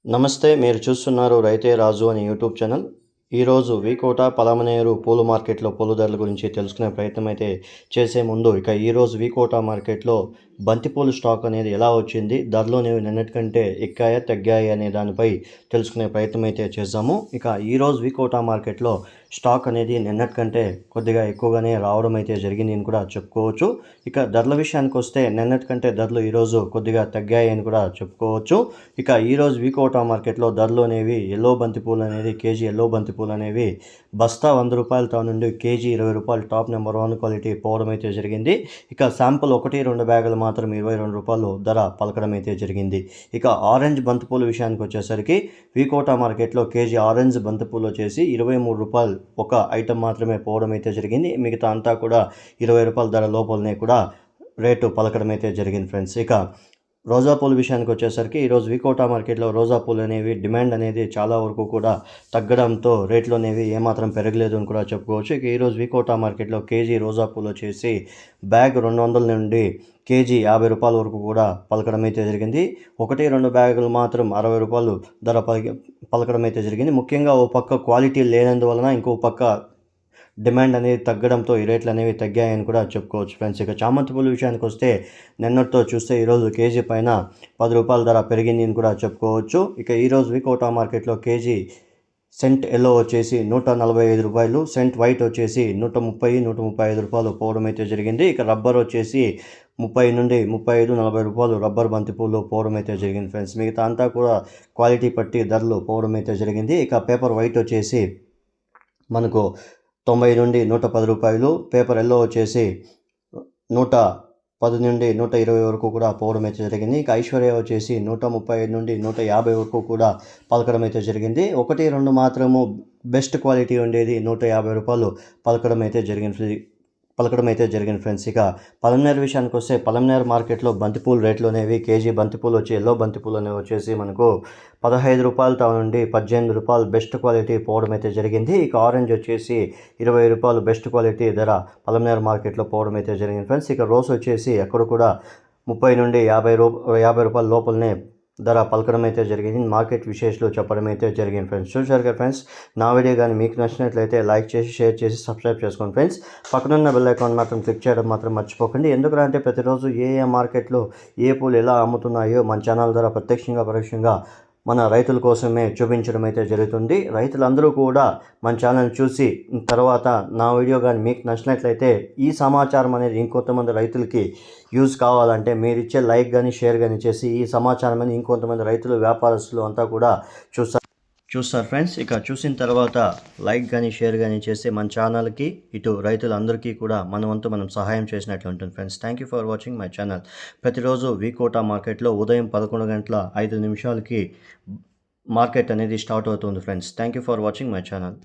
నమస్తే. మీరు చూస్తున్నారు రైతే రాజు అనే యూట్యూబ్ ఛానల్. ఈరోజు వీకోట, పలమనేరు పూల మార్కెట్‌లో పూల ధరల గురించి తెలుసుకునే ప్రయత్నం అయితే చేసే ముందు, ఈరోజు వీకోట మార్కెట్‌లో బంతిపూలు స్టాక్ అనేది ఎలా వచ్చింది, ధరలు అనేవి నిన్నటి కంటే ఎక్కాయా, తగ్గాయా అనే దానిపై తెలుసుకునే ప్రయత్నం అయితే చేద్దాము. ఈరోజు వీకోట మార్కెట్‌లో స్టాక్ అనేది నిన్నటి కంటే కొద్దిగా ఎక్కువగానే రావడం అయితే జరిగింది అని కూడా చెప్పుకోవచ్చు. ధరల విషయానికి వస్తే నిన్నటి కంటే ధరలు ఈరోజు కొద్దిగా తగ్గాయి అని కూడా చెప్పుకోవచ్చు. ఈరోజు వీకోట మార్కెట్‌లో ధరలు అనేవి బంతిపూలు అనేది కేజీ బంతిపూలు అనేవి బస్తా ₹100 నుండి కేజీ ₹20 టాప్ నెంబర్ 1 క్వాలిటీ పోవడం అయితే జరిగింది. శాంపుల్ 1, 2 బ్యాగులు మాత్రం ₹22 ధర పలకడం అయితే జరిగింది. ఆరెంజ్ బంతిపూల విషయానికి వచ్చేసరికి వీకోట మార్కెట్లో కేజీ ఆరెంజ్ బంతిపూలు వచ్చేసి ₹23 ఒక ఐటమ్ మాత్రమే పోవడం అయితే జరిగింది. మిగతా అంతా కూడా ₹20 ధర లోపలనే కూడా రేటు పలకడం అయితే జరిగింది ఫ్రెండ్స్. రోజా పూల విషయానికి వచ్చేసరికి ఈరోజు వీకోట మార్కెట్లో రోజా పూలు అనేవి డిమాండ్ అనేది చాలా వరకు కూడా తగ్గడంతో రేట్లు అనేవి ఏమాత్రం పెరగలేదు అని కూడా చెప్పుకోవచ్చు. ఈరోజు వీకోట మార్కెట్లో కేజీ రోజా పూలు వచ్చేసి బ్యాగ్ 200 నుండి కేజీ ₹50 వరకు కూడా పలకడం అయితే జరిగింది. 1, 2 బ్యాగులు మాత్రం ₹60 ధర పలకడం అయితే జరిగింది. ముఖ్యంగా ఓ పక్క క్వాలిటీ లేనందువలన ఇంకో పక్క డిమాండ్ అనేది తగ్గడంతో ఈ రేట్లు అనేవి తగ్గాయని కూడా చెప్పుకోవచ్చు ఫ్రెండ్స్. చామంతి పూల విషయానికి వస్తే నిన్నటితో చూస్తే ఈరోజు కేజీ పైన ₹10 ధర పెరిగింది అని కూడా చెప్పుకోవచ్చు. ఈరోజు వీకోట మార్కెట్లో కేజీ సెంట్ ఎల్లో వచ్చేసి ₹145, సెంట్ వైట్ వచ్చేసి ₹130, ₹135 పోవడం అయితే జరిగింది. రబ్బర్ వచ్చేసి 30 నుండి 35, ₹40 రబ్బర్ బంతిపూలు పోవడం అయితే జరిగింది ఫ్రెండ్స్. మిగతా అంతా కూడా క్వాలిటీ పట్టి ధరలు పోవడం అయితే జరిగింది. పేపర్ వైట్ వచ్చేసి మనకు 90 నుండి ₹110, పేపర్ ఎల్లో వచ్చేసి 110 నుండి 120 వరకు కూడా పోవడం అయితే జరిగింది. ఐశ్వర్య వచ్చేసి 135 నుండి 150 వరకు కూడా పలకడం అయితే జరిగింది. 1, 2 మాత్రము బెస్ట్ క్వాలిటీ ఉండేది ₹150 పలకడం అయితే జరిగింది ఫ్రెండ్స్. పలమనేరు విషయానికి వస్తే పలమనేరు మార్కెట్లో బంతిపూలు రేట్లు అనేవి కేజీ బంతిపూలు వచ్చి ఎల్లో బంతిపూలు అనేవి వచ్చేసి మనకు ₹15 నుండి ₹18 బెస్ట్ క్వాలిటీ పోవడం అయితే జరిగింది. ఆరెంజ్ వచ్చేసి ₹20 బెస్ట్ క్వాలిటీ ధర పలమనేరు మార్కెట్లో పోవడం అయితే జరిగింది ఫ్రెండ్స్. రోస్ వచ్చేసి అక్కడ కూడా 30 నుండి ₹50 లోపలనే ధర పలకడం అయితే జరిగింది. మార్కెట్ విశేషాలు చెప్పడం అయితే జరిగింది ఫ్రెండ్స్. చూశారు కదా ఫ్రెండ్స్, నా వీడియో కానీ మీకు నచ్చినట్లయితే లైక్ చేసి, షేర్ చేసి, సబ్స్క్రైబ్ చేసుకోండి ఫ్రెండ్స్. పక్కనున్న బెల్ ఐకాన్ మాత్రం క్లిక్ చేయడం మాత్రం మర్చిపోకండి. ఎందుకంటే ప్రతిరోజు ఏ మార్కెట్లో ఏ పూలు ఎలా అమ్ముతున్నాయో మన ఛానల్ ద్వారా ప్రత్యక్షంగా, పరోక్షంగా మన రైతుల కోసమే చూపించడం అయితే జరుగుతుంది. రైతులందరూ కూడా మన ఛానల్ చూసి తర్వాత నా వీడియో కానీ మీకు నచ్చినట్లయితే ఈ సమాచారం అనేది ఇంకొంతమంది రైతులకి యూజ్ కావాలంటే మీరు ఇచ్చే లైక్ కానీ, షేర్ కానీ చేసి ఈ సమాచారం అనేది ఇంకొంతమంది రైతులు, వ్యాపారస్తులు అంతా కూడా చూస్తారు ఫ్రెండ్స్. చూసిన తర్వాత లైక్ కానీ, షేర్ కానీ చేస్తే మన ఛానల్కి, ఇటు రైతులందరికీ కూడా మన వంతు మనం సహాయం చేసినట్లు ఉంటుంది friends. Thank you for watching my channel. ప్రతిరోజు వీకోట మార్కెట్లో ఉదయం 11:05 మార్కెట్ అనేది స్టార్ట్ అవుతుంది friends. Thank you for watching my channel.